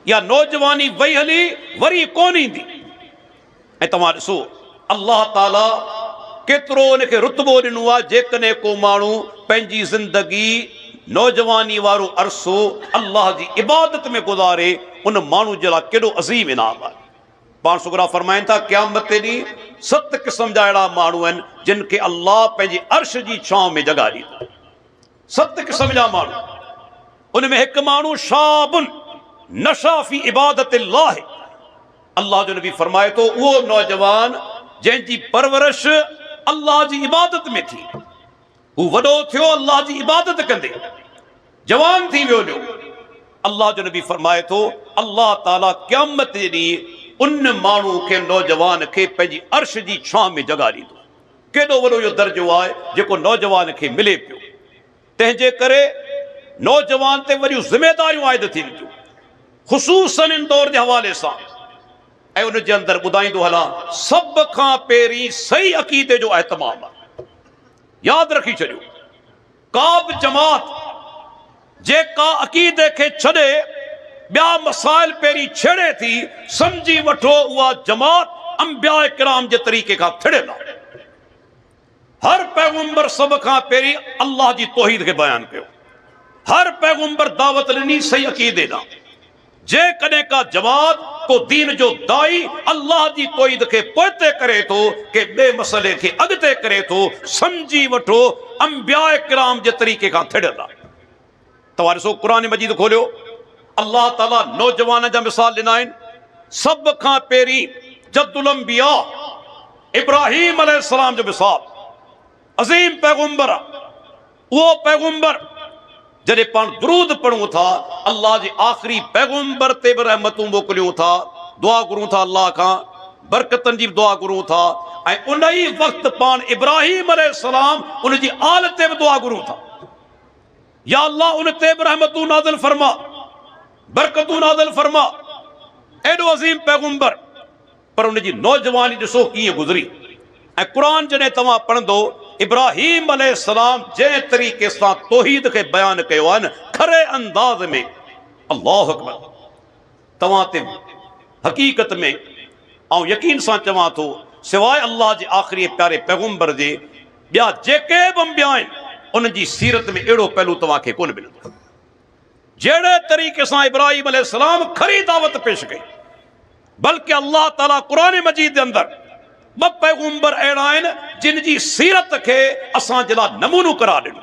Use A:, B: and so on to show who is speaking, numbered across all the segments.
A: या नौजवानी वही हली वरी कोन ईंदी। ऐं तव्हां ॾिसो अल्लाह ताला केतिरो उनखे रुतबो ॾिनो आहे। जेकॾहिं को माण्हू पंहिंजी ज़िंदगी नौजवानी वारो अरसो अल्लाह जी इबादत में गुज़ारे, उन माण्हू जे लाइ केॾो अज़ीम इनाम आहे। पाण सुगरा फरमाइनि था क़यामत ते ॾींहुं 7 क़िस्म जा अहिड़ा माण्हू आहिनि जिन खे अल्लाह पंहिंजे अर्श जी छांव में जॻह ॾींदो। 7 क़िस्म जा माण्हू। उन में हिकु माण्हू शाबुन नशा फी इबादत अल्लाह। अल्लाह जो नबी फरमाए थो उहो नौजवान जंहिंजी परवरिश अल्लाह जी इबादत में थी। हू वॾो थियो अल्लाह जी इबादत कंदे, जवान थी वियो। अल्लाह जो नबी फरमाए थो अल्लाह ताला क़यामत जे ॾींहुं उन माण्हू खे नौजवान खे पंहिंजी अर्श जी छांव में जॻह ॾींदो। केॾो वॾो इहो दर्जो आहे जेको नौजवान खे मिले पियो। तंहिंजे करे नौजवान ते वॾियूं ज़िमेदारियूं आइद थियनि थियूं, ख़ुसूसन इन दौर जे हवाले सां। ऐं उन जे अंदरि ॿुधाईंदो हलां, सभ खां पहिरीं सही अक़ीदे जो एहतमाम आहे। यादि रखी छॾियो, का बि जमात जेका अक़ीदे खे छॾे ॿिया मसाइल पहिरीं छेड़े थी, सम्झी वठो उहा जमात अंबिया किराम जे तरीक़े खां थिड़ियल आहे। हर पैगंबर सभ खां पहिरीं अल्लाह जी तौहीद खे बयानु कयो। हर पैगंबर दावत ॾिनी सही अक़ीदे ॾांहुं। जेकॾहिं का जमात को दीन जो दाई अल्लाह जी तौहीद खे पोइते करे थो के ॿिए मसइले खे अॻिते करे थो, सम्झी वठो अंबिया किराम जे तरीक़े खां थिड़ियल आहे। तव्हां ॾिसो क़ुरान मजीद खोलियो, अल्लाह ताला नौजवान जा मिसाल ॾिना आहिनि। सभ खां पहिरीं जद्दुल अंबिया इब्राहीम अलैहिस्सलाम जो मिसाल, अज़ीम पैगंबर आहे। उहो पैगंबर जॾहिं पाण दुरूद पढ़ूं था, अल्लाह जे आख़िरी पैगंबर ते बि रहमतूं मोकिलियूं था, दुआ घुरूं था अल्लाह खां, बरकतनि जी बि दुआ घुरूं था। ऐं उन ई वक़्तु पाण इब्राहीम अलैहिस्सलाम उन जी आल ते बि दुआ घुरूं था, या अल्लाह उन ते बि रहमतूं नाज़िल फरमा, बरकतूं नाज़िल फरमा। एॾो अज़ीम पैगंबर, पर उन जी नौजवानी ॾिसो कीअं गुज़री। ऐं क़ुरान जॾहिं तव्हां पढ़ंदो, इब्राहीम अलैहिस्सलाम जंहिं तरीक़े सां तौहीद खे बयानु कयो आहे न, खरे अंदाज़ में, अल्लाहु अकबर। तव्हां ते हक़ीक़त में ऐं यकीन सां चवां थो, सवाइ अल्लाह जे आख़िरी प्यारे पैगंबर जे ॿिया जेके बि अंबिया आहिनि, उन जी सीरत में अहिड़ो पहलू तव्हांखे कोन मिलंदो। जहिड़े तरीक़े सां इब्राहीम अलैहिस्सलाम खरी दावत पेश कई, बल्कि अल्लाह ताला क़ुरान मजीद जे अंदरि 2 पैगंबर अहिड़ा आहिनि जिन जी सीरत खे असांजे लाइ नमूनो करार ॾिनो।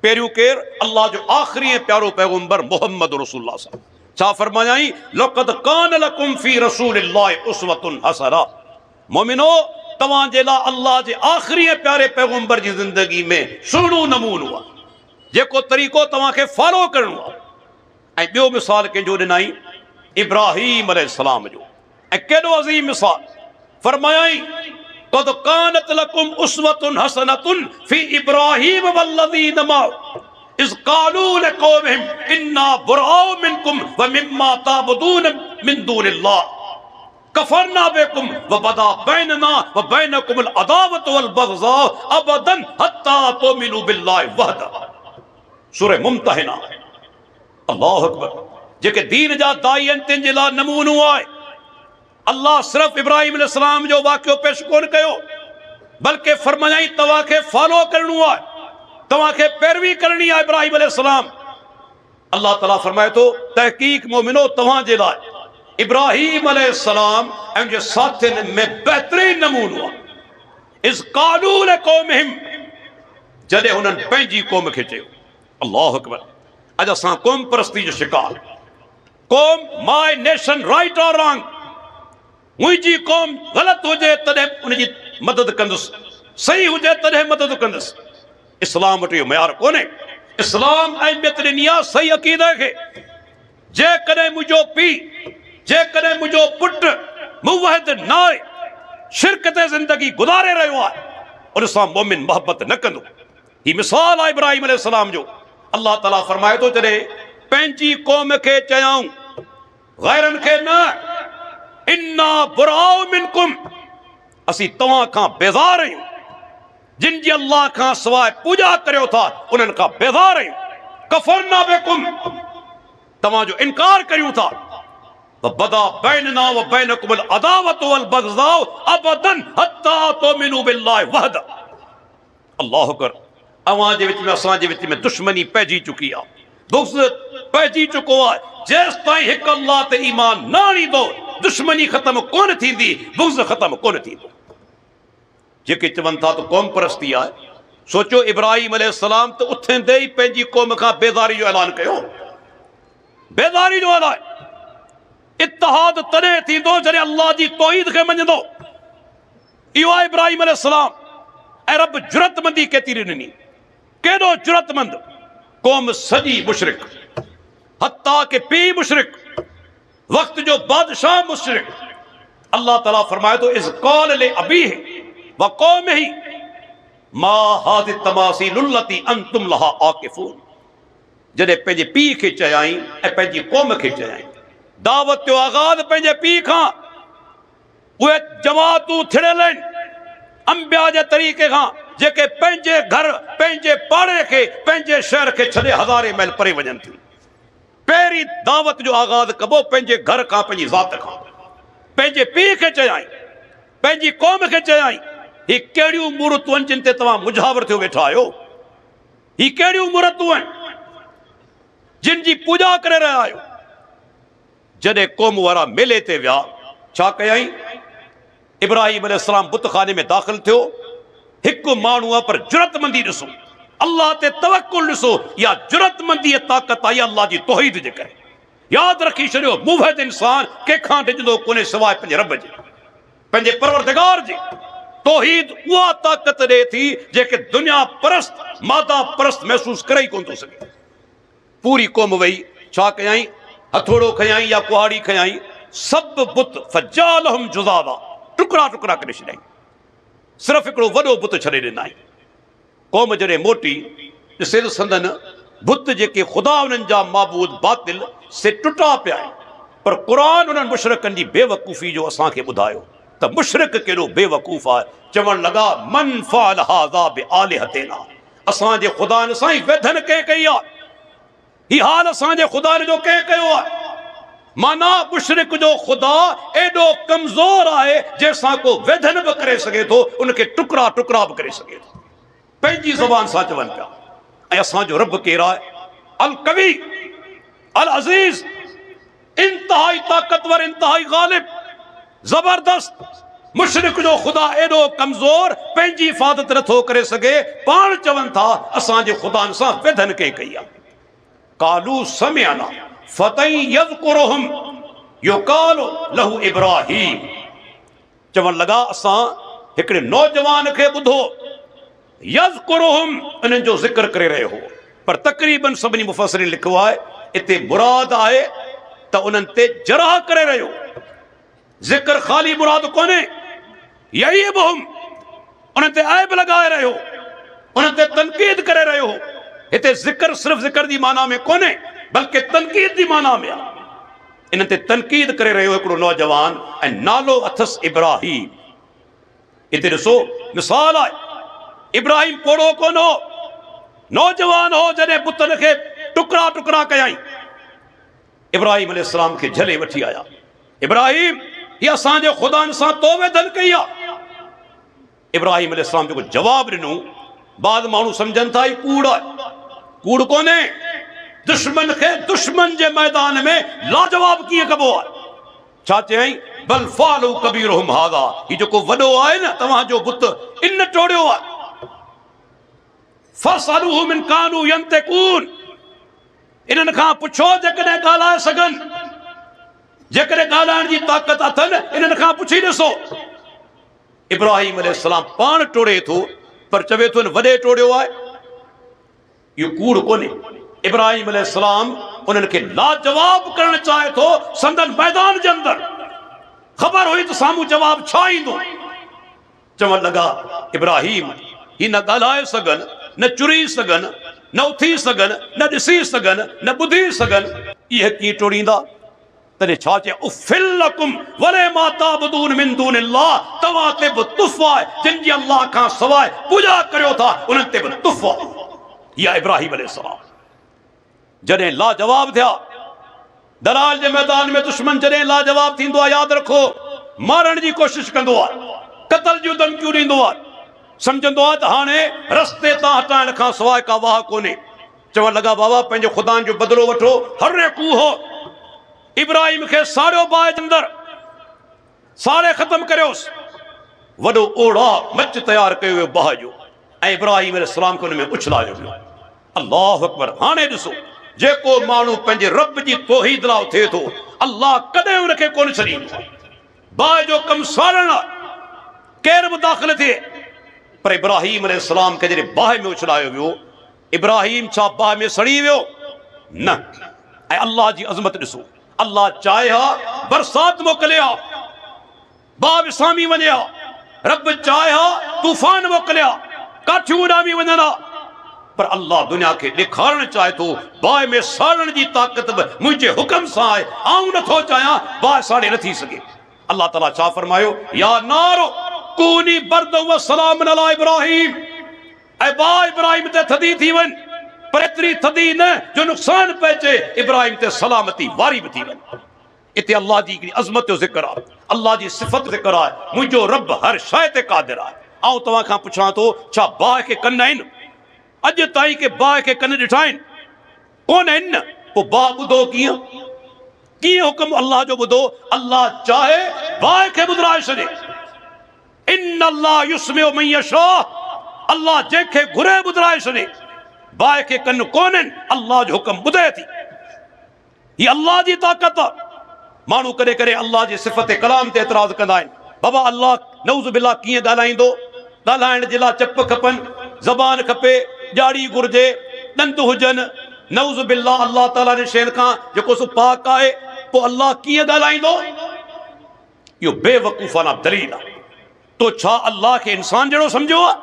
A: पहिरियों केरु? अल्लाह जो आख़िरी प्यारो पैगंबर मुहम्मद रसूलुल्लाह साहब। छा फरमायाई? लक़द कान लकुम फी रसूलिल्लाहि उस्वतुन हसना। मोमिनो, तव्हांजे लाइ अल्लाह जे आख़िरी प्यारे पैगंबर जी ज़िंदगी में सुहिणो नमूनो आहे, जेको तरीक़ो तव्हांखे फॉलो करणो आहे। ऐं ॿियो मिसाल कंहिंजो ॾिनाई? इब्राहीम अलैहिस्सलाम जो। ऐं केॾो अज़ीम मिसाल फरमायाई, क़द कानत लकुम उस्वतुन हसनतुन फी इब्राहीम वल्लज़ीना मअहु इज़ क़ालू लिक़ौमिहिम इन्ना बुरआउ मिनकुम व मिम्मा ताबुदून मिन दूनिल्लाह कफरना बिकुम व बदा बैनना व बैनकुमुल अदावतु वल बग़ज़ाउ अबदन हत्ता तुमिनु बिल्लाहि वहदा। सूरह मुम्तहिना। अल्लाहु अकबर। जेके दीन जा दाई आहिनि तिन जे लाइ नमूनो आहे। अल्लाह सिर्फ़ इब्राहीम अलैहिस्सलाम जो वाक़ियो पेश कोन कयो, बल्कि फरमायाई तव्हांखे फॉलो करणो आहे, तव्हांखे पैरवी करणी आहे इब्राहीम अलैहिस्सलाम। अल्लाह ताला फरमाए थो, तहक़ीक़ मोमिनो तव्हांजे लाइ इब्राहीम अलैहिस्सलाम ऐं उनजे साथियुनि में बहितरीन नमूनो आहे। इज़ क़ालू लिक़ौमिहिम, जॾहिं हुननि पंहिंजी क़ौम खे चयो। अल्लाहु अकबर। अॼु असां क़ौम परस्ती जो शिकार। क़ौम, माय नेशन, राइट और रॉन्ग, मुंहिंजी क़ौम ग़लति हुजे तॾहिं उनजी मदद कंदुसि, सही हुजे तॾहिं मदद कंदुसि। इस्लाम वटि इहो मयार कोन्हे। इस्लाम अहमियत ॾिनी आहे सही अक़ीदे खे। जेकॾहिं मुंहिंजो पीउ, जेकॾहिं मुंहिंजो पुटु मुवहिद न आहे, शिरक ते ज़िंदगी गुज़ारे रहियो आहे, उन सां मोमिन मोहबत न कंदो। ही मिसाल आहे इब्राहीम अलैहिस्सलाम जो। अल्लाह ताला फरमाए थो, जॾहिं पंहिंजी क़ौम खे चयाऊं, गैरनि खे न, इन्ना बुरआउ मिनकुम, असीं तव्हां खां बेज़ार आहियूं। जिन जी अल्लाह खां सवाइ पूॼा करियो था उन्हनि खां बेज़ार आहियूं। कफरना बिकुम, तव्हांजो इनकार करियूं था। वबदा बैनना व बैनकुमुल अदावतु वल बग़ज़ाउ अबदन हत्ता तुमिनु बिल्लाहि वहदा। अल्लाहु अकबर। अवां जे विच में असां जे विच में दुश्मनी पइजी चुकी आहे, बुग़्ज़ पइजी चुको आहे। जेसि ताईं हिकु अल्लाह ते ईमान न आणींदो दुश्मनी ख़त्म कोन थींदी, बुग़्ज़ ख़त्म कोन थींदो। जेके चवनि था त क़ौम परस्ती आहे, सोचो इब्राहिम अलैहिस्सलाम त उथंदे ई पंहिंजी क़ौम खां बेज़ारी जो ऐलान कयो। बेज़ारी जो ऐलान इत्तिहाद तॾहिं थींदो जॾहिं अल्लाह जी तौहीद खे मञंदो। इहो आहे इब्राहिम अलैहिस्सलाम। ऐं रब जुरतमंदी केतिरी ॾिनी, केॾो जुरतमंद। क़ौम सॼी मुशरिक, हत्ता के पीउ मुशरिक, वक़्त जो बादशाह मुशरिक। अल्लाह ताला फरमाए थो इज़ क़ाल ले अबीहि व क़ौमिही मा हाज़िहि तमासीलु लती अंतुम लहा आकिफून। जॾहिं पंहिंजे पीउ खे चयाई ऐं पंहिंजी क़ौम खे चयाई, दावत जो आगाज़ पंहिंजे पीउ खां। उहे जमातूं थिड़ियल आहिनि अंबिया जे तरीक़े खां, जेके पंहिंजे घर पंहिंजे पाड़े खे पंहिंजे शहर खे छॾे हज़ारे मैल परे वञनि थियूं। पहिरीं दावत जो आगाज़ कबो पंहिंजे घर खां, पंहिंजी ज़ात खां। पंहिंजे पीउ खे चयाई, पंहिंजी क़ौम खे चयाई, ही कहिड़ियूं मूर्तूं आहिनि जिन ते तव्हां मुजावर थियो वेठा आहियो? ही कहिड़ियूं मूर्तूं आहिनि जिन जी पूॼा करे रहिया आहियो? जॾहिं क़ौम वारा मेले ते विया, छा कयई? इब्राहिम अलैहिस्सलाम बुतखाने में दाख़िल थियो। हिकु माण्हू आहे पर जुरतमंदी ॾिसो, अल्लाह ते तवक्कुल ॾिसो। या जुरतमंदी ताक़त आई अल्लाह जी तौहीद जे करे। यादि रखी छॾियो, मुवहिद इंसान कंहिंखां डिॼंदो कोन्हे सवाइ पंहिंजे रब जे, पंहिंजे परवरदिगार जे। तौहीद उहा ताक़त ॾे थी जेके दुनिया परस्त मादा परस्त महसूस करे ई कोन थो सघे। पूरी क़ौम वई, छा कयई? हथोड़ो खयाई या कुहाड़ी खयाई, सभु बुत फजालहुम जुज़ाज़ा, टुकड़ा टुकड़ा करे छॾियई। सिर्फ़ु हिकिड़ो वॾो बुत छॾे ॾिनई। क़ौम जॾहिं मोटी, ॾिसे त संदन बुत जेके ख़ुदा उन्हनि जा माबूद बातिल से टुटा पिया आहिनि। पर क़ुरान उन्हनि मुशरिकनि जी बेवकूफ़ी जो असांखे ॿुधायो त मुशरिक केॾो बेवकूफ़ आहे। चवणु लॻा मन फ़अल हाज़ा बिआलिहतिना, असांजे ख़ुदा सां ई वेधन कंहिं कई आहे। हीउ हाल असांजे ख़ुदा जो कंहिं कयो आहे। माना मुशरिक जो ख़ुदा एॾो कमज़ोर आहे जंहिंसां को वेधन बि करे सघे थो, उनखे टुकड़ा टुकड़ा बि करे सघे थो। पंहिंजी ज़बान सां चवनि पिया। ऐं असांजो रब केरु आहे? अल कवी, अल अज़ीज़, इंतहाई ताक़तवर, इंतहाई ग़ालिब, ज़बरदस्त। मुशरिक जो ख़ुदा एॾो कमज़ोर, पंहिंजी हिफ़ाज़त नथो करे सघे, पाण चवनि था असांजे ख़ुदा सां वेधन कंहिं कई आहे। कालू समिअना फ़तई यज़कुरुहुम युक़ालु लहू इब्राहीम। चवण लॻा असां हिकिड़े नौजवान खे ॿुधो, यज़कुरुहुम इन्हनि जो ज़िक्र करे रहियो हो। पर तक़रीबन सभिनी मुफ़स्सिरीन लिखियो आहे इते मुराद आहे त उन्हनि ते जरह करे रहियो। ज़िक्र ख़ाली मुराद कोन्हे, यईबुहुम उन्हनि ते ऐब लॻाए रहियो, उन्हनि ते तनक़ीद करे रहियो हो। हिते ज़िक्र सिर्फ़ु ज़िक्र जी माना में कोन्हे बल्कि तनक़ीद जी माना में आहे। इन ते तनक़ीद करे रहियो हिकिड़ो नौजवान ऐं नालो अथसि इब्राहीम। हिते ॾिसो मिसाल आहे, इब्राहिम पोड़ो कोन हो, नौजवान हो। जॾहिं पुतन खे टुकड़ा टुकड़ा कयाई, इब्राहिम अलैहिस्सलाम खे झले वठी आया। इब्राहिम, हीअ असांजे ख़ुदा सां तो वेधन कई आहे। इब्राहिम अलैहिस्सलाम जेको जवाबु ॾिनो, बाद माण्हू सम्झनि था ही कूड़ आहे। कूड़ कोन्हे। दुश्मन खे दुश्मन जे मैदान में लाजवाब कीअं कबो आहे? छा चयई? बल फ़अलू कबीरुहुम हाज़ा, ही जेको वॾो आहे न तव्हांजो बुत, इन टोड़ियो आहे। फ़सअलूहुम इन कानू यंतिकून, इन्हनि खां पुछो जेकॾहिं ॻाल्हाए सघनि, जेकॾहिं ॻाल्हाइण जी ताक़त अथनि, इन्हनि खां पुछी ॾिसो। इब्राहिम अलैहिस्सलाम पाण टोड़े थो पर चवे थो वॾे टोड़ियो आहे। इहो कूड़ कोन्हे। इब्राहिम अलैहिस्सलाम उन्हनि खे लाजवाब करणु चाहे थो संदन मैदान जे अंदरि। ख़बर हुई त साम्हूं जवाब छा ईंदो। चवण लॻा इब्राहिम, ही न ॻाल्हाए सघनि, न चुरी सघनि, न उथी सघनि, न ॾिसी सघनि, न ॿुधी सघनि, इहे कीअं टोड़ींदा? तॾहिं छा चए? उफ़िल लकुम वले मा ताबुदून मिन दूनिल्लाह, तव्हां ते बि तुफ़ आहे जिन जी अल्लाह खां सवाइ पूॼा करियो था, उन्हनि ते बि तुफ़ आहे। इहा इब्राहिम अलैहिस्सलाम जॾहिं लाजवाब थिया, दलाल जे मैदान में दुश्मन जॾहिं लाजवाब थींदो आहे, यादि रखो, मारण जी कोशिश कंदो आहे, क़त्ल जूं धमकियूं ॾींदो आहे, सम्झंदो आहे त हाणे रस्ते तां हटाइण खां सवाइ का वाह कोन्हे। चवण लॻा बाबा पंहिंजे ख़ुदानि जो बदिलो वठो। हर कूहो इब्राहिम खे साड़ियो बाहि जे अंदरि, साड़े ख़तमु करियोसि। वॾो ओड़ा मच तयारु कयो वियो बाहि जो ऐं इब्राहिम अलैहिस्सलाम खे हुन में उछलायो वियो। अल्लाहु अकबर। हाणे ॾिसो, जेको माण्हू पंहिंजे रब जी तौहीद लाइ थिए थो, अल्लाह कॾहिं हुनखे कोन छॾींदो। बाहि जो कमु साड़ण केर बि दाख़िल थिए, पर इब्राहिम अलैहिस्सलाम खे जॾहिं बाहि में उछलायो वियो, इब्राहिम छा बाहि में सड़ी वियो? न। ऐं अल्लाह जी अज़मत ॾिसो, अल्लाह चाहे हा बरसात मोकिले हा, बाहि विसामी वञे हा, रब चाहे हा तूफ़ान मोकिले हा, काठियूं उॾामी वञनि हा, पर अल्लाह दुनिया खे ॾेखारणु चाहे थो बाहि में साड़ण जी ताक़त बि मुंहिंजे हुकम सां आहे। आऊं नथो चाहियां बाहि साड़े नथी सघे। अल्लाह ताला छा फरमायो? या नारो कूनी बर्दन व सलामन अला इब्राहिम। ऐं बाहि इब्राहिम ते थधी थी वञ, पर एतिरी थधी न जो नुक़सान पहुचे, इब्राहिम ते सलामती वारी बि थी वञ। इते अल्लाह जी हिकिड़ी अज़मत जो ज़िक्र आहे, अल्लाह जी सिफ़त ज़िक्र आहे। मुंहिंजो रब हर शइ ते क़ादिर आहे। आऊं तव्हां खां पुछां थो, छा बाहि खे कन आहिनि? अॼु ताईं के बाहि खे कन ॾिठा आहिनि? कोन आहिनि न। पोइ बाहि ॿुधो कीअं? कीअं हुकुम अल्लाह जो ॿुधो? अल्लाह चाहे बाहि खे ॿुधाए छॾे। इन अल्लाह युस्मिउ मन यशा। अल्लाह जंहिंखे घुरे ॿुधाए छॾे। बाहि खे कन कोन आहिनि, अल्लाह जो हुकुम ॿुधे थी। ही अल्लाह जी ताक़त आहे। माण्हू कॾहिं कॾहिं अल्लाह जी सिफ़त कलाम ते एतिराज़ कंदा आहिनि। बाबा अल्लाह नऊज़ बिल्लाह कीअं ॻाल्हाईंदो? ॻाल्हाइण जे लाइ चप खपनि, ज़बान खपे, ॼाड़ी घुरिजे, ॾंद हुजनि। नऊज़ बिल्लाह अल्लाह ताला जे शयुनि खां जेको सो पाक आहे, पोइ अल्लाह कीअं ॻाल्हाईंदो? इहो बेवकूफ़ाना दलील आहे। तो छा अल्लाह खे इंसान जहिड़ो सम्झो आहे?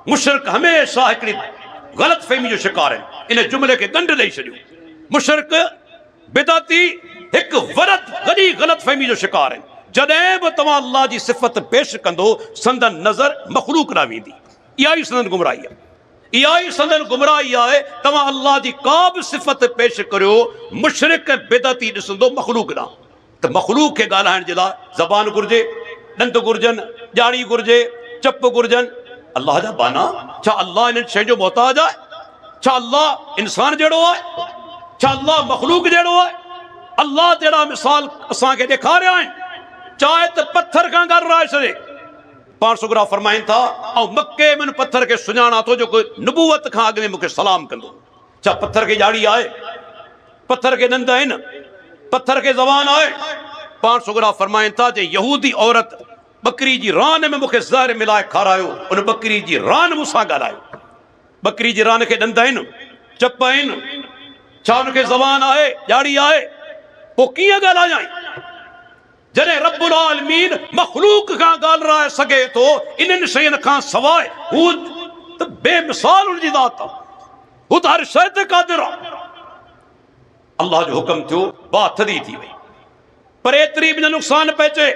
A: मुशरिक हमेशह हिकिड़ी ग़लत फ़हमी जो शिकार आहिनि। इन जुमिले खे ॻंढ ॾेई छॾियो। मुशरिक बिदअती हिकु वॾी ग़लत फ़हमी जो शिकार आहिनि। जॾहिं बि तव्हां अल्लाह जी सिफ़त पेश कंदो, संदन नज़र मख़लूक न वेंदी। इहा ई संदन गुमराही आहे। इहा ई संदन गुमराही आहे। तव्हां अल्लाह जी का बि सिफ़त पेश करियो, मुशरिक बिदअती ॾिसंदो मख़लूक ॾांहुं। त मख़लूक खे ॻाल्हाइण जे लाइ ज़बान घुरिजे, ॾंद घुरिजनि, ॼाड़ी घुरिजे, चप घुरिजनि। अल्लाह जा बाना, छा अल्लाह इन्हनि शयुनि जो मोहताज आहे? छा अल्लाह इंसान जहिड़ो आहे? छा अल्लाह मख़लूक जहिड़ो आहे? अल्लाह जहिड़ा मिसाल असांखे ॾेखारिया आहिनि। चाहे त पत्थर खां ॻाल्हाए छॾे। पाण सुगरा फरमाइनि था, ऐं मके में पत्थर खे सुञाणा थो जेको नबूवत खां अॻु में मूंखे सलाम कंदो। छा पत्थर खे ॼाड़ी आहे? पत्थर खे ॾंद आहिनि? पत्थर खे ज़बान आहे? पाण सुगरा फरमाइनि था, जे यहूदी औरत बकरी जी रान में मूंखे ज़हर मिलाए खारायो, उन बकरी जी रान मूंसां ॻाल्हायो। बकरी जी रान खे ॾंद आहिनि? चप आहिनि? छा उनखे ज़बान आहे, ॼाड़ी आहे? पोइ कीअं ॻाल्हायां? जॾहिं रब्बुल आलमीन मख़लूक खां ॻाल्हाए सघे थो इन्हनि शयुनि खां सवाइ, हू त बेमिसाल हुनजी ज़ात आहे। हू त हर शइ ते क़ादिर आहे। अल्लाह जो हुकुम थियो, बाहि थधी थी वई, पर एतिरी बि न नुक़सान पहुचे,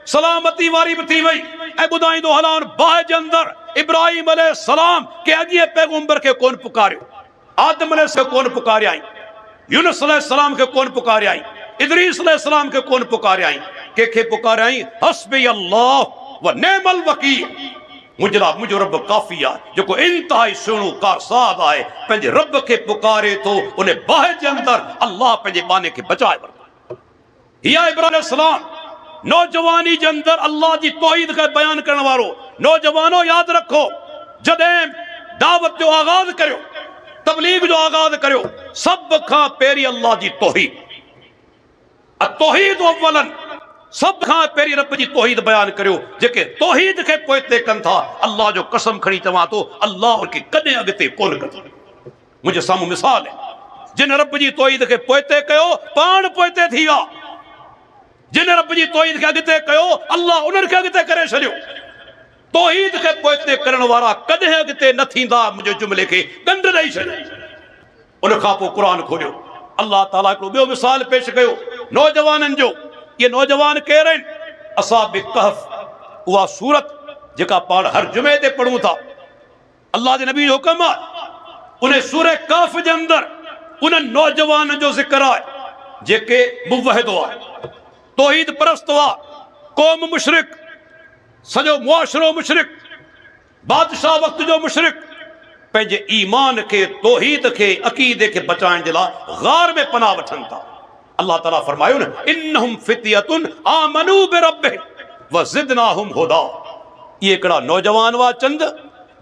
A: सलामती वारी बि थी वई। ऐं ॿुधाईंदो हलां, बाहि जे अंदरि इब्राहिम अलैहिस्सलाम के अॻिए पैगंबर खे कोन पुकारियो, आदम अलैहिस्सलाम खे कोन पुकारियाई, यूनुस अलैहिस्सलाम खे कोन पुकारियाई, इदरीस अलैहिस्सलाम खे कोन पुकारियाई। कंहिंखे पुकारियाई? हस्बी अल्लाह व निअमल वकील। मुंहिंजो रब काफ़ी आहे, जेको इंतहाई सुहिणो कारसाज़ आहे। पंहिंजे रब खे पुकारे थो, उन बाहि जे अंदरि अल्लाह पंहिंजे बाने खे बचाए वरितो। हिया इब्राहिम अलैहिस्सलाम नौजवानी जे अंदरि अल्लाह जी तौहीद खे बयान करण वारो नौजवानो, यादि रखो, जॾहिं दावत जो आगाज़ करियो, तबलीग जो आगाज़ करियो, सभ खां पहिरीं अल्लाह जी तौहीद, तौहीद अव्वलन, सभ खां पहिरीं रब जी तौहीद बयान करियो। जेके तौहीद खे पोइते कनि था, अल्लाह जो कसम खणी चवां थो, अल्लाह उनखे कॾहिं अॻिते कोन कंदो। मुंहिंजे साम्हूं मिसाल आहे, जिन रब जी तौहीद खे पोइते कयो, पाण पोइते थी विया। जिन रब जी तौहीद खे अॻिते कयो, अल्लाह उन्हनि खे अॻिते करे छॾियो। तौहीद खे पोइते करण वारा कॾहिं अॻिते न थींदा। मुंहिंजे जुमिले खे ॻंढ ॾेई छॾियो। उन खां पोइ क़ुर खोलियो, अल्लाह ताला हिकिड़ो ॿियो मिसाल पेश कयो नौजवाननि जो। ये नौजवान केर आहिनि? असहाब कहफ, उहा सूरत जेका पाण हर जुमे ते पढ़ूं था। अल्लाह जे नबी जो हुकुम आहे, उन सूरह कहफ जे अंदरि उन नौजवान जो ज़िक्र आहे जेके मुवहिद हुआ, तौहीद परस्त हुआ, क़ौम मुशरिक, सॼो मुआशरो मुशरिक, बादशाह वक़्त जो मुशरिक, पंहिंजे ईमान खे, तौहीद खे, अक़ीदे खे बचाइण जे लाइ ग़ार में पनाह वठनि था। अल्लाह ताला फरमायो न, इन्नहुम फित्यतुन आमनू बिरब्बिहिम व ज़िदनाहुम हुदा। ये हिकिड़ा नौजवान हुआ चंद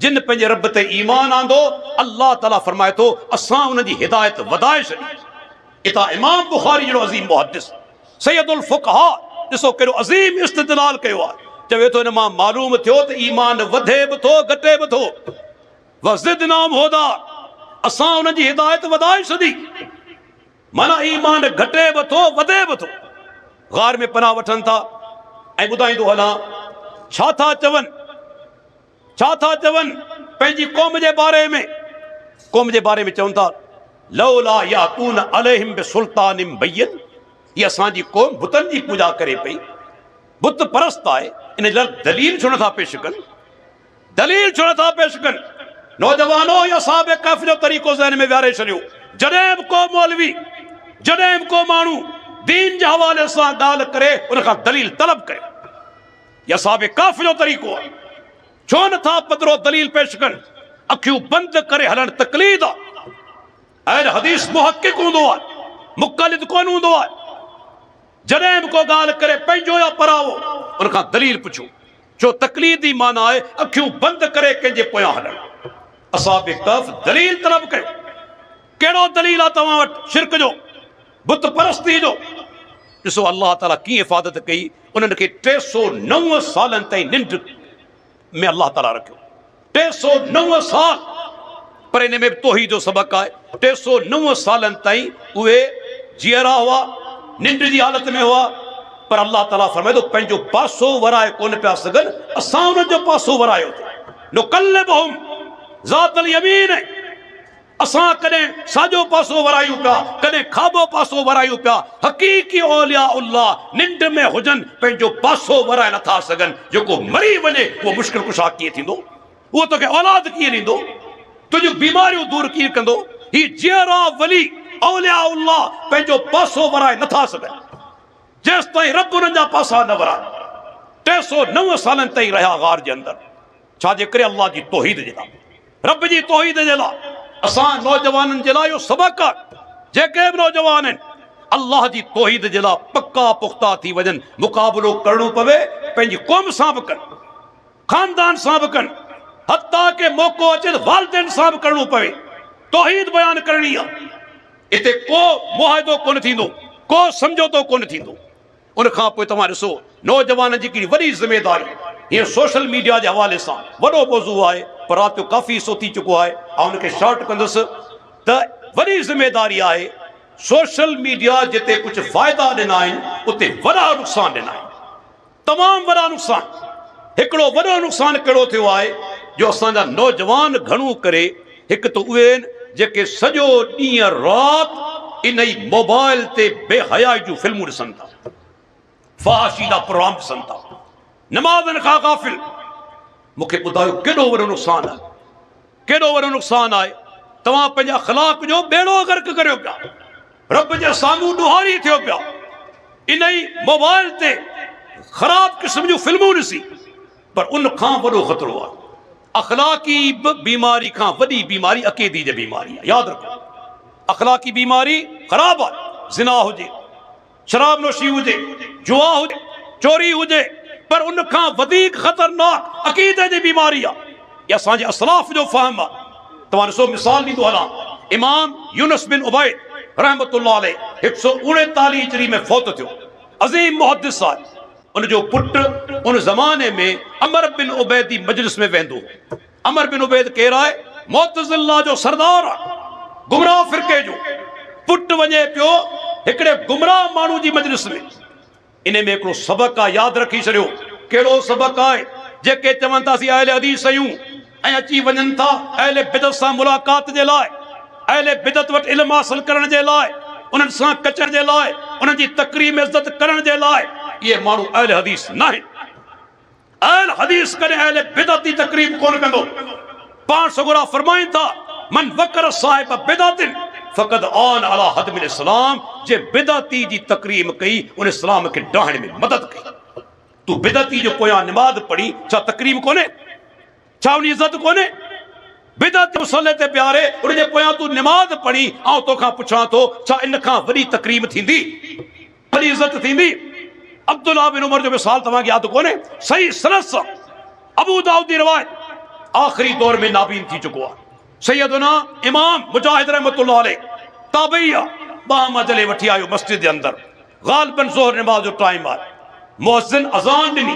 A: जिन पंहिंजे रब ते ईमान आंदो। अल्लाह ताला फरमाए थो असां उनजी हिदायत वधाए छॾी। इतां इमाम बुखारी जहिड़ो अज़ीम मुहद्दिस सैयदुल फुक़हा ॾिसो कहिड़ो अज़ीम इस्तिदलाल कयो आहे। चवे थो हिन मां मालूम थियो त ईमान वधे बि थो घटे बि थो। व ज़िदनाहुम हुदा, असां उनजी हिदायत वधाए छॾी, माना ईमान घटे बि थो वधे बि थो। ग़ार में पनाह वठनि था। ऐं ॿुधाईंदो हलां छा था चवनि, छा था चवनि पंहिंजी क़ौम जे बारे में। क़ौम जे बारे में चवनि था लौला यातून अलैहिम बिसुल्तानिम बय्यिन। ये असांजी क़ौम बुतनि जी पूजा करे पई, बुत परस्त आहे, इन लाइ दलील छो नथा पेश कनि, दलील छो नथा पेश कनि। नौजवानो या साहिब कहफ़ जो तरीक़ो ज़हन में विहारे छॾियो। जॾहिं बि को मौलवी, जॾहिं बि को माण्हू दीन जे हवाले सां ॻाल्हि करे उन खां दलील तलब करे, या साहिब कहफ़ जो तरीक़ो आहे। छो नथा पधरो दलील पेश कनि, अखियूं बंदि करे हलण तकलीद आहे। अहल हदीस मुहक़िक़ हूंदो आहे, मुक़लिद कोन हूंदो आहे। जॾहिं बि को ॻाल्हि करे पंहिंजो या परावो उन खां दलील पुछो। छो तकलीदी माना आहे अखियूं बंदि करे कंहिंजे पोयां हलणु। असाब कहफ़ दलील तलब कयो। कहिड़ो दलील आहे तव्हां वटि शिरक जो, बुत परस्ती जो? ॾिसो अल्लाह ताला कीअं हिफ़ाज़त कई। उन्हनि खे 309 सालनि ताईं निंड में अल्लाह ताला रखियो। 309 साल। पर इन में तौहीद जो सबक़ आहे। 309 सालनि ताईं उहे जीअरा हुआ, निंड जी हालत में हुआ, पर अल्लाह ताला फरमाए थो पंहिंजो पासो वराए कोन पिया सघनि, असां उन्हनि जो पासो वरायो। नुक़ल्लिबुहुम ज़ातल यमीन, असां कॾहिं साॼो पासो वरायूं पिया, कॾहिं खाॿो पासो वरायूं पिया। हक़ीक़ी औलिया उल्लाह निंड में हुजनि, पंहिंजो पासो वराए नथा सघनि। जेको मरी वञे उहो मुश्किल कुशा कीअं थींदो? उहो तोखे औलाद कीअं ॾींदो? तुंहिंजूं बीमारियूं दूर कीअं कंदो? ही जियरा वली औलिया उल्लाह पंहिंजो पासो वराए नथा सघनि जेसि ताईं रब उन्हनि जा पासा न वराए। 309 सालनि ताईं रहिया ग़ार जे अंदरि। छाजे करे? अल्लाह जी तौहीद जे लाइ, रब जी तौहीद जे लाइ। असां नौजवाननि जे लाइ इहो सबक़ आहे। जेके बि नौजवान आहिनि अल्लाह जी तौहीद जे लाइ पक्का पुख्ता थी वञनि। मुक़ाबिलो करणो पवे पंहिंजी क़ौम सां बि कनि, ख़ानदान सां बि कनि, हत्ता के मौक़ो अचे त वालिदैन सां बि करणो पवे। तौहीद बयानु करणी आहे। हिते को मुआहिदो कोन थींदो, को समझौतो कोन थींदो। उन खां पोइ तव्हां ॾिसो नौजवान जी हिकिड़ी वॾी ज़िमेदारी। हीअं सोशल मीडिया जे हवाले सां वॾो मौज़ू आहे, पर राति जो काफ़ी हिसो थी चुको आहे ऐं हुनखे शॉर्ट कंदुसि त वॾी ज़िमेदारी आहे। सोशल मीडिया जिते कुझु फ़ाइदा ॾिना आहिनि उते वॾा नुक़सान ॾिना आहिनि, तमामु वॾा नुक़सान। हिकिड़ो वॾो नुक़सान कहिड़ो थियो आहे जो असांजा नौजवान घणो करे हिकु त उहे आहिनि जेके सॼो ॾींहुं राति इन ई मोबाइल ते बेहयाई जूं फिल्मूं ॾिसनि था, फ़हाशीला प्रोग्राम ॾिसनि था, नमाज़नि खां ग़ाफ़िल। मूंखे ॿुधायो केॾो वॾो नुक़सानु आहे, केॾो वॾो नुक़सानु आहे। तव्हां पंहिंजे अख़लाक़ जो ॿेड़ो गर्क करियो पिया, रब जे साम्हूं ॾुहारी थियो पिया, इन ई मोबाइल ते ख़राब क़िस्म जूं फिल्मूं ॾिसी। पर उन खां वॾो ख़तरो आहे, अख़लाक़ी बीमारी खां वॾी बीमारी अक़ीदी जी बीमारी आहे। यादि रखो, अख़लाक़ी बीमारी ख़राब आहे। ज़िना हुजे, शराब नोशी हुजे, जुआ हुजे, चोरी हुजे, पर उन खां वधीक ख़तरनाक अक़ीदे जी बीमारी आहे। इहा असांजे असलाफ़ जो फ़हम आहे। तव्हां ॾिसो, मिसाल ॾींदो हलां, इमाम यूनुस बिन उबैद रहमतुल्लाह अलैह 149 हिजरी में फ़ौत थियो। अज़ीम मुहद्दिस आहे। उनजो पुटु उन ज़माने में अमर बिन उबैद जी मजलिस में वेंदो। अमर बिन उबैद केरु आहे? मुअतज़िला जो सरदार आहे, गुमराह फ़िरक़े जो। पुटु वञे पियो हिकिड़े गुमराह माण्हू जी मजलिस में। इन में हिकिड़ो सबक़ आहे, यादि रखी छॾियो। कहिड़ो सबक़ आहे? जेके चवनि था असीं अहले हदीस आहियूं ऐं अची वञनि था अहले बिदत सां मुलाक़ात जे लाइ, अहले बिदत वटि इल्मु हासिल करण जे लाइ, उन्हनि सां कचण जे लाइ, उन्हनि जी तक़रीम इज़त करण जे लाइ, इहे माण्हू अहले हदीस न आहिनि। अहले हदीस कॾहिं अहले बिदत जी तक़रीब कोन कंदो। पाण सगुरा फरमाइनि था, मन वकर साहिब बिदतिन फ़क़द आन अला हदमिल इस्लाम, जे बिदती जी तकरीम कई उन इस्लाम के डाहण में मदद कई। तू बिदती जो पोयां नमाज पढ़ी, छा तकरीम कोने? छा उन इज्जत कोने? बिदती मुसल्ले ते प्यारे उन जे पोयां तू नमाज पढ़ी, आउं तोखां पुछां थो, छा इन खां वॾी तकरीम थींदी, वॾी इज्जत थींदी? अब्दुल्लाह बिन उमर जो मिसाल तव्हांखे यादि कोन्हे? सही सनद सां अबू दाऊद जी रिवायत, आखिरी दौर में नाबीन थी चुको आहे। सैयदना इमाम मुजाहिद रहमतुल्लाह अलैह ताबईया बाह मजले वठी आयो मस्जिद जे अंदर, ग़ालिबन ज़ोहर नमाज जो टाइम आहे। मुअज्जिन अज़ान ॾिनी,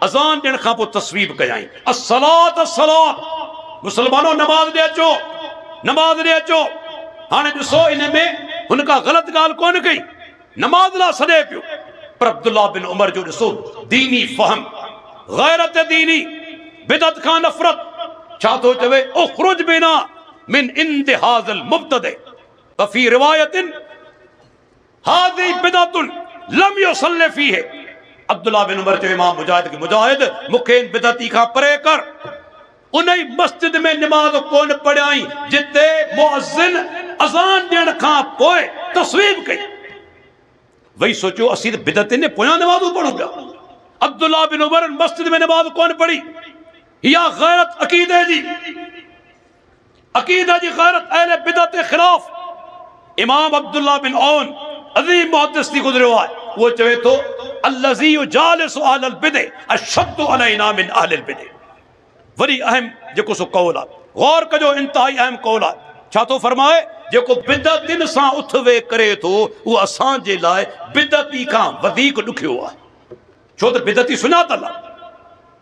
A: अज़ान ॾियण खां पोइ तस्वीब कयाई, अस्सलात अस्सलात, मुसलमानो नमाज ॾे अचो, नमाज ॾे अचो। हाणे ॾिसो इन में हुन का ग़लति ॻाल्हि कोन कई, नमाज लाइ सॾे पियो। पर अब्दुल्लाह बिन उमर जो ॾिसो दीनी फ़हम, गैरत दीनी, बिदत खां नफ़रत। छा थो चवे? उख़रुज बिना मिन इंद हाज़िल मुब्तदे व फ़ी रिवायतिन हाज़ी बिदतुन लम युसल्लि फ़ीहि। अब्दुल्लाह बिन उमर जो इमाम मुजाहिद के मुजाहिद मूंखे इन बिदती खां परे कर। उन ई मस्जिद में नमाज कोन पढ़ियाई जिते मुअज्जिन अज़ान ॾियण खां पोइ तस्वीब कई। वही सोचो असीं त बिदत ने पोयां नमाज़ूं पढ़ूं पिया। अब्दुल्लाह बिन उमर मस्जिद में नमाज कोन पढ़ी। या गैरत अकीदे जी, अकीदा जी गैरत, अहले बिदत के खिलाफ। इमाम अब्दुल्लाह बिन औन अज़ीम मुहद्दिस थी गुज़रियो आहे, वो चवे थो अल्लज़ी युजालिसु अहलल बिदअ अशद्दु अलैना मिन अहलिल बिदअ। वरी अहम जेको सो कौल आहे, गौर कजो, इंतहाई अहम कौल आहे। छा थो फरमाए? जेको बिदतिन सां उथ वे करे थो उहो असांजे लाइ बिदती खां वधीक ॾुखियो आहे। छो त बिदती सुञातल आहे,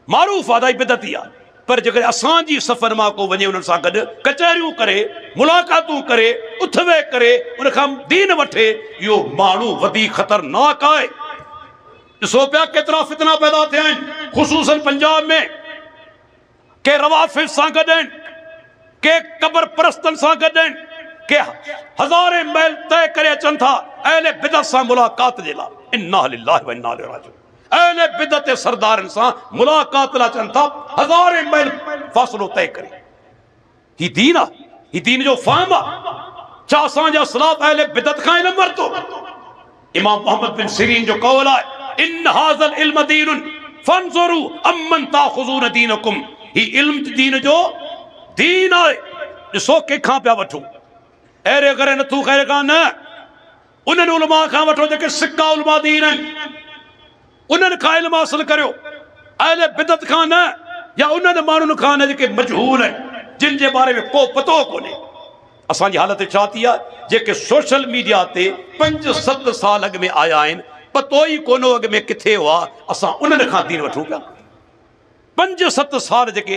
A: मारूफ़ आहे बिदती आहे। पर जेकर असांजी सफ़र मां को वञे उन्हनि सां गॾु कचहरियूं करे, मुलाक़ातूं करे, उथ वे करे उन खां दीन वठे, इहो माण्हू वधीक ख़तरनाक आहे। ॾिसो पिया केतिरा फितना पैदा थिया आहिनि, ख़ुसूसन पंजाब में। के रवाफ़िज़ सां गॾु आहिनि, के क़बर परस्तनि सां गॾु आहिनि, के हज़ारे मैल तय करे अचनि था अहले बिदत सां मुलाक़ात जे लाइ। इन्ना लिल्लाहि व इन्ना इलैहि राजिऊन। अहले बिदत सरदारनि सां मुलाक़ात लाइ अचनि था हज़ारे मैल फ़ासिलो तय करे। ही दीन आहे, ही दीन जो फ़हम आहे। छा असांजा सलाफ अहले बिदत खां इल्म वरितो? इमाम मोहम्मद बिन सिरीन जो कौल आहे, इन हाज़ल इल्म दीनुन फंज़ुरू अम्मन ताख़ुज़ून दीनकुम। ही इल्म दीन जो दीन आहे, ॾिसो कंहिंखां पिया वठो। अहिड़े करे नथू ख़ैर खां न, उन्हनि उलमा खां वठो जेके सिक्का उलमा दीन आहिनि, उन्हनि खां इल्म हासिल करियो। अहले बिदत खां न, या उन्हनि माण्हुनि खां न जेके मजहूल आहिनि, जिन जे बारे में को पतो कोन्हे। असांजी हालत छा थी आहे? जेके सोशल मीडिया ते 5-7 साल अॻु में आया आहिनि, पतो ई कोन्हो अॻु में किथे हुआ, असां उन्हनि खां दीन वठूं पिया। 5-7 साल जेके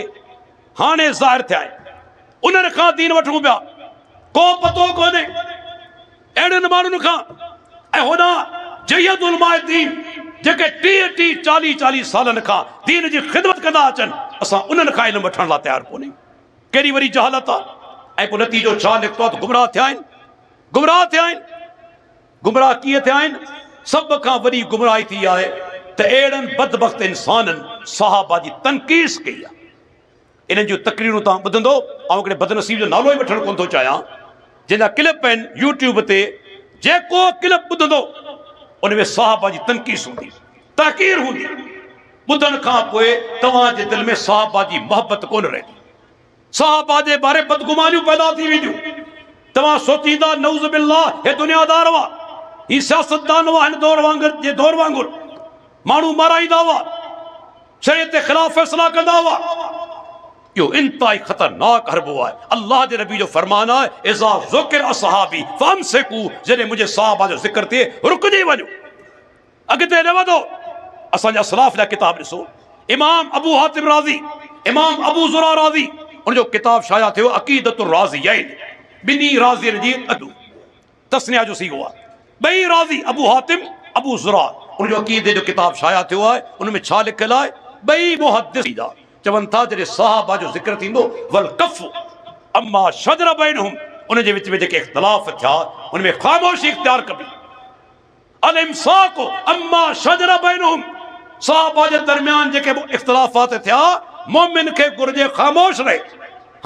A: हाणे ज़ाहिर थिया आहिनि, उन्हनि खां दीन वठूं पिया, को पतो कोन्हे अहिड़नि माण्हुनि खां। ऐं होॾां जयद उलमाए दीन जेके 30-40 सालनि खां दीन जी ख़िदमत कंदा अचनि, असां उन्हनि खां इल्मु वठण लाइ तयारु कोन्हे। केॾी वॾी जहालत आहे। ऐं पोइ नतीजो छा निकितो आहे? त गुमराह थिया आहिनि, गुमराह थिया आहिनि। गुमराह कीअं थिया आहिनि? सभ खां वॾी गुमराही थी आहे त अहिड़नि बदबख़्त इंसाननि सहाबा जी तनक़ीस कई आहे। इन्हनि जूं तकरीरूं तव्हां ॿुधंदो, ऐं हिकिड़े बदनसीब जो नालो ई वठणु कोन थो चाहियां, जंहिंजा क्लिप आहिनि यूट्यूब ते। जेको क्लिप ॿुधंदो उन में सहाबा जी तनक़ीस हूंदी, तहक़ीर हूंदी। ॿुधण खां पोइ तव्हांजे दिलि में सहाबा जी मोहबत कोन रहंदी, सहाबा जे बारे बदगुमानियूं पैदा थी वेंदियूं। तव्हां सोचींदा नऊज़ बिल्लाह हे दुनियादार हुआ, ही सियासतदान हुआ, हिन दौर वांगुरु माण्हू माराईंदा हुआ, शरीयत जे ख़िलाफ़ फ़ैसिला कंदा हुआ। इहो इंतहाई ख़तरनाक हरबो आहे। अल्लाह जे नबी जो फरमान आहे, इज़ा ज़ुकिर असहाबी फमसिकू, जॾहिं मुंहिंजे सहाबा जो ज़िक्र थिए रुकिजी वञो, अॻिते न वधो। असांजा असलाफ जा किताब ॾिसो, इमाम अबू हातिम राज़ी, इमाम अबू ज़ुरा राज़ी, उनजो किताब शाया थियो अक़ीदतुर राज़ियैन। ॿिन्ही राज़ियनि जी तस्निया जो सीगो आहे। ॿई राज़ी अबू हातिम अबू ज़ुरा, उनजो अक़ीदे जो किताब शाया थियो आहे। उनमें छा लिखियलु आहे? ॿई मुहद्दिस चवनि था जॾहिं सहाबा जो ज़िक्र थींदो वल कफ़ अम्मा शजर बैनहुम, उन जे विच में जेके इख़्तिलाफ़ थिया उनमें ख़ामोशी इख़्तियार कबी। अल इम्साक अम्मा शजर बैनहुम, सहाबा जे दरमियान जेके इख़्तिलाफ़ात थिया मोमिन खे घुर्जे ख़ामोश रहे।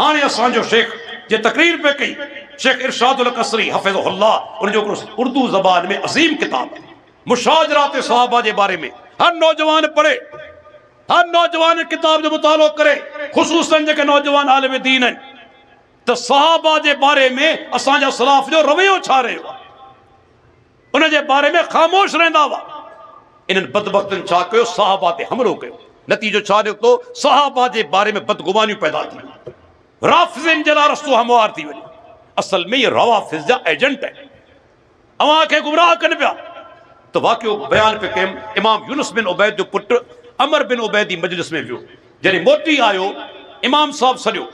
A: हाणे असांजो शेख जे तकरीर पे कई शेख इरशादुल कसरी हफ़िज़हुल्लाह, उन जो उर्दू ज़बान में अज़ीम किताब मुशाजरात सहाबा जे बारे में हर नौजवान पढ़े, हर नौजवान किताब जो मुतालो करे, ख़ुसूसन जेके नौजवान आलिम दीन आहिनि, त सहाबा जे बारे में असांजा सलाफ जो रवैयो छा रहियो आहे, उन जे बारे में ख़ामोश रहंदा हुआ। इन्हनि बदबख्तनि छा कयो? सहाबा ते हमलो कयो। नतीजो छा निकितो? सहाबा जे बारे में बदगुमानियूं पैदा थियूं, राफ़िज़नि जे लाइ रस्तो हमवार थी वञे। असल में ये रवाफ़िज़ जा एजेंट आहिनि, अव्हां खे गुमराह कनि पिया। त वाक़ियो बयान पे कयुमि, इमाम यूनुस बिन उबैद जो पुटु अमर बिन उबैद जी मजलिस में वियो। जॾहिं मोटी आयो, इमाम साहब सॾियो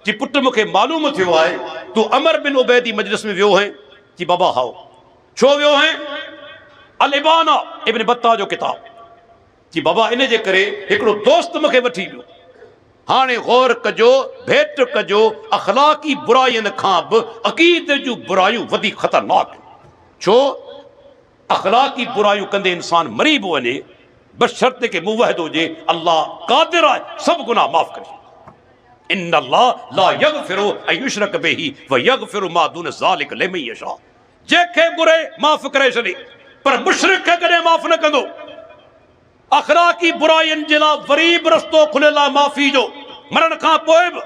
A: जी पुटु मूंखे मालूम थियो आहे तूं अमर बिन उबैद जी मजलिस में वियो हैं। जी बाबा हाओ, छो वियो हैं? अल इबाना इब्न बत्ता जो किताब। जी बाबा इन जे करे हिकिड़ो दोस्त मूंखे वठी वियो। हाणे गौर कजो, भेट कजो, अखलाकी बुराइयुनि खां बि अक़ीदे जूं बुराइयूं वधीक ख़तरनाक आहिनि। छो? अखलाकी बुराइयूं कंदे इंसान मरी बि वञे, बशर्ते के मुवहिद हुजे, अल्लाह क़ादिर आहे सब गुनाह माफ़ करे। इन्नल्लाह ला यग़फ़िरु अन युशरक बिही व यग़फ़िरु मा दून ज़ालिका लिमन यशा। जंहिंखे घुरे माफ़ करे छॾे, पर मुशरिक खे कॾहिं माफ़ न कंदो। अखलाकी बुराइयुनि जे लाइ वरी बि रस्तो खुलियल आहे माफ़ी जो, मरण खां पोइ बि।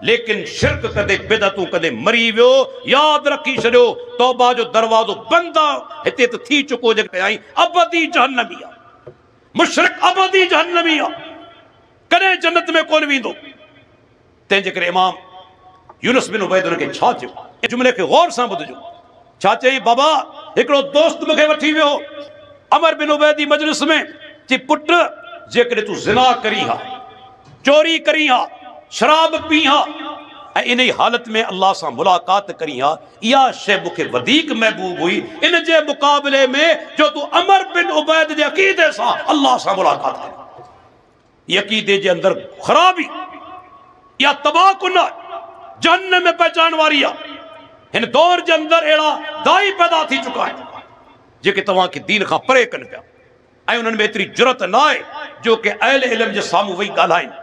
A: लेकिन शिरक कंदे, बिदअतूं कंदे मरी वियो, यादि रखी छॾियो, तौबा जो दरवाज़ो बंदि आहे। हिते त थी चुको जेके आई अबदी जहन्नमी आहे, मुशरिक अबदी जहन्नमी आहे, कॾहिं जन्नत में कोन वेंदो। तंहिंजे करे इमाम यूनुस बिन उबैद उनखे छा चयो? इस जुमिले खे गौर सां ॿुधजो। छा चई? बाबा हिकिड़ो दोस्त मूंखे वठी वियो अमर बिन उबैद जी मजलिस में। चई पुटु, जेकॾहिं तूं ज़िना करी हा, चोरी करी हा, शराब पी हा ऐं इन ई हालत में अल्लाह सां मुलाक़ात करी हा, इहा शइ मूंखे वधीक महबूब हुई इन जे मुक़ाबले में जो तूं अमर बिन उबैद जे अक़ीदे सां अल्लाह सां मुलाक़ात करी। इहा अक़ीदे जे अंदरि ख़राबी, इहा तबाहकुन आहे, जहन्नम में पहुचाइण वारी आहे। हिन दौर जे अंदरि अहिड़ा दाई पैदा थी चुका आहिनि जेके तव्हांखे दीन खां परे कनि पिया, ऐं उन्हनि में एतिरी जुरत न आहे जो कि अहल इल्म जे साम्हूं वेही ॻाल्हाइनि।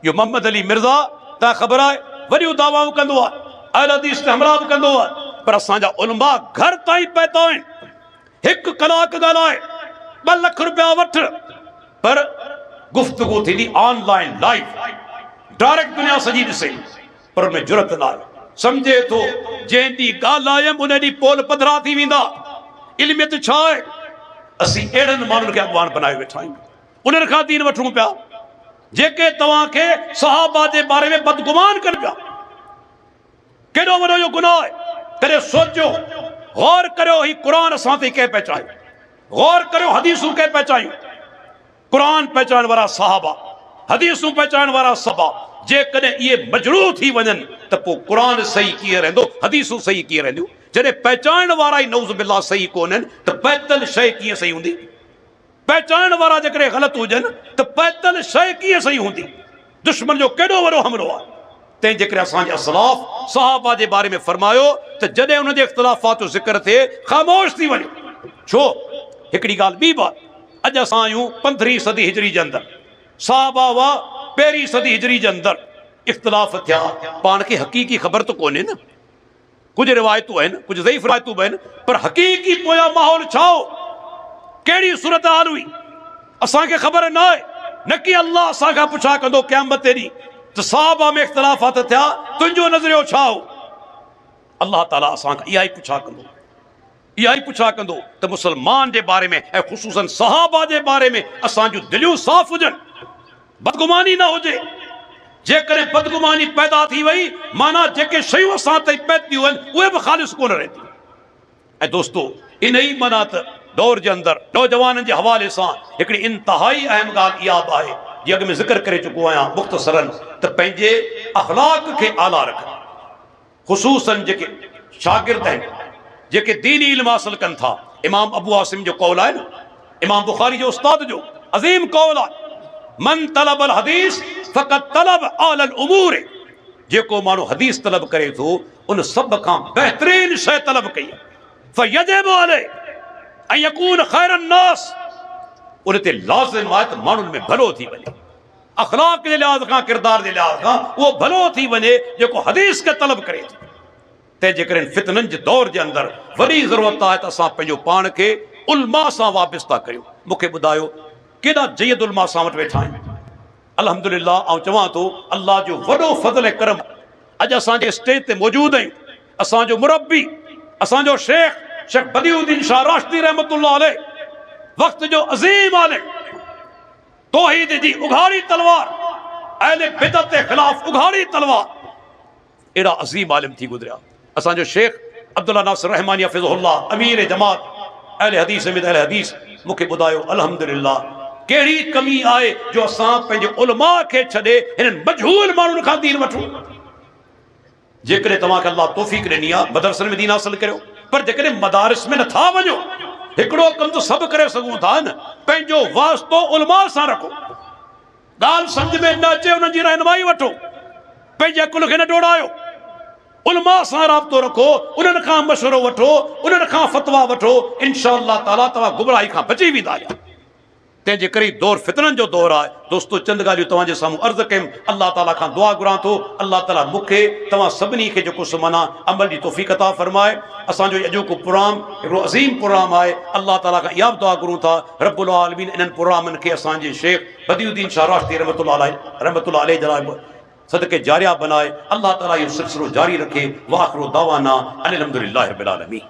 A: इहो मोहम्मद अली मिर्ज़ा, तव्हां ख़बर आहे, वॾियूं दावाऊं कंदो आहे, अहल हदीस ते हमला बि कंदो आहे, पर असांजा उलमा घर ताईं पहुता आहिनि। 1 कलाक ॻाल्हाए, 2 लख रुपया वठि, पर गुफ़्तगू थींदी ऑनलाइन लाइव, डायरेक्ट दुनिया सॼी ॾिसे, पर उनमें जुरत न आहे। सम्झे थो जंहिं ॾींहुं ॻाल्हायमि उन ॾींहुं पोल पधरा थी वेंदा। इल्मियत छा आहे? असीं अहिड़नि माण्हुनि खे अॻवान बनाए वेठा आहियूं, उन्हनि खां दीन वठूं पिया जेके तव्हांखे सहाबा जे बारे में बदगुमान कनि पिया। केॾो वॾो इहो गुनाह आहे। कॾहिं सोचो, गौर करियो, ही क़ुरान असां ते कंहिं पहुचायो, गौर करियो हदीसूं कंहिं पहुचायूं। क़ुरान पहुचाइण वारा सहाबा, हदीसूं पहुचाइण वारा सहाबा, जेकॾहिं इहे मजरूह थी वञनि त पोइ क़ुरान सही कीअं रहंदो, हदीसूं सही कीअं रहंदियूं? जॾहिं पहचाइण वारा ई नऊज़ बिल्लाह सही कोन्हनि त पहतल शइ कीअं सही हूंदी? पहचाइण वारा जेकॾहिं ग़लति हुजनि त पहतल शइ कीअं सही हूंदी? दुश्मन जो केॾो वॾो हमलो आहे। तंहिंजे करे असांजे असलाफ सहाबा जे बारे में फरमायो त जॾहिं उन जे इख़्तिलाफ़ात जो ज़िक्र थिए ख़ामोश थी वञो। छो? हिकिड़ी ॻाल्हि ॿी बि आहे, अॼु असां आहियूं 15वीं सदी हिजरी जे अंदरि, सहाबा हुआ 1वीं सदी हिजरी जे अंदरि, इख़्तिलाफ़ थिया, पाण खे हक़ीक़ी ख़बर त कोन्हे न। कुछ रिवायतूं आहिनि, कुछ ज़ईफ़ रिवायतूं बि आहिनि, पर हक़ीक़ी पोयां माहौल छा हो, कहिड़ी सूरत हाल हुई, असांखे ख़बर न आहे। न कि अल्लाह असां खां पुछा कंदो क़यामत ते ॾींहुं त सहाबा में इख़्तिलाफ़ात थिया, तुंहिंजो नज़रियो छा हो? अल्लाह ताला असां खां इहा ई पुछा कंदो, इहा ई पुछा कंदो त मुसलमान जे बारे में ऐं ख़ुसूसन सहाबा जे बारे में असां जूं दिलियूं साफ़ हुजनि, बदगुमानी न हुजे। जेकॾहिं बदगुमानी पैदा थी वई, माना जेके शयूं असां ताईं पहुतियूं आहिनि उहे बि ख़ालिस कोन रहंदियूं। ऐं दोस्तो, इन ई माना त दौर जे अंदरि नौजवाननि जे हवाले सां हिकिड़ी इंतिहाई अहम ॻाल्हि इहा बि आहे, जीअं अॻु में ज़िक्र करे चुको आहियां मुख़्तसरन, त पंहिंजे अख़लाक खे आला रखनि। ख़ुसूसन जेके शागिर्द आहिनि, जेके दीनी इल्म हासिल कनि था, इमाम अबू आसिम जो कौल आहे न, इमाम बुखारी जो उस्ताद जो अज़ीम कौल आहे, मन तलब अल हदीस फ़क़त तलब आलल उमूर। जेको माण्हू हदीस तलब करे थो उन सभ खां बहितरीन शइ तलब कई, फ़यजिबु अलैहि अन यकून ख़ैरन नास, उन ते लाज़िम आहे त माण्हुनि में भलो थी वञे। अखलाक के लिहाज खां, किरदार के लिहाज खां वो भलो थी वने जो हदीस के तलब करे थी। ते जेकरनि फितननि जे दौर के अंदर वॾी ज़रूरत है तो असां पंहिंजो पाण खे उलमा सां वाबिस्ता करियूं। मूंखे ॿुधायो केॾा जयद उलमा सां वटि वेठा आहिनि। अल्हम्दुलिल्लाह आउं चवां थो अल्लाह जो वॾो फज़ल ऐं करम अॼु असांजे स्टेज ते मौजूदु आहियूं। असांजो मुरब्बी असांजो शेख बदियुद्दीन शाह राशिदी रहमतुल्लाह अलैह वक़्त जो अज़ीम आलिम, तौहीद जी उघाड़ी तलवार, अहले बिदअत के खिलाफ उघाड़ी तलवार, एड़ा अज़ीम आलिम थी गुजरिया। असांजो शेख अब्दुल्ला नासिर रहमानी हफ़िज़हुल्लाह अमीर जमात अहले हदीस में अहले हदीस, मूंखे ॿुधायो अल्हम्दुलिल्लाह कहिड़ी कमी आहे जो असां पंहिंजे उलमा खे छॾे हिननि मजहूल माण्हुनि खां दीन वठूं। जेकॾहिं तव्हांखे अल्लाह तौफ़ीक़ ॾिनी आहे मदरसनि में दीन हासिल करियो, पर जेकॾहिं मदारिस में नथा वञो, हिकिड़ो कम तो सभु करे सघूं था न, पंहिंजो वास्तो उलमा सां रखो, ॻाल्हि सम्झ में न अचे उन्हनि जी रहनुमाई वठो, पंहिंजे अकुल खे न डोड़ायो, उलमा सां राब्तो रखो, उन्हनि खां मशवरो वठो, उन्हनि खां फतवा वठो, इंशाअल्लाह ताला तव्हां गुमराही खां बची वेंदा। तंहिंजे करे दौर फितननि जो दौर आहे। दोस्तो चंद ॻाल्हियूं तव्हांजे साम्हूं अर्ज़ु कयुमि। अल्लाह ताला खां दुआ घुरां थो अल्लाह ताला मूंखे तव्हां सभिनी खे जेको सुमना अमल जी तौफ़ीक़ अता फरमाए। असांजो अॼोको प्रोग्राम हिकिड़ो अज़ीम प्रोग्राम आहे। अल्लाह ताला खां इहा बि दुआ घुरूं था रब्बुल आलमीन इन्हनि प्रोग्रामनि खे असांजे शेख बदियुद्दीन शाह राशिदी रहमतुल्लाह अलैह जलाल सदके जारिया बनाए। अल्लाह ताला इहो सिलसिलो जारी रखे। वाखिरु दावाना अनिल हम्दुलिल्लाहि रब्बिल आलमीन।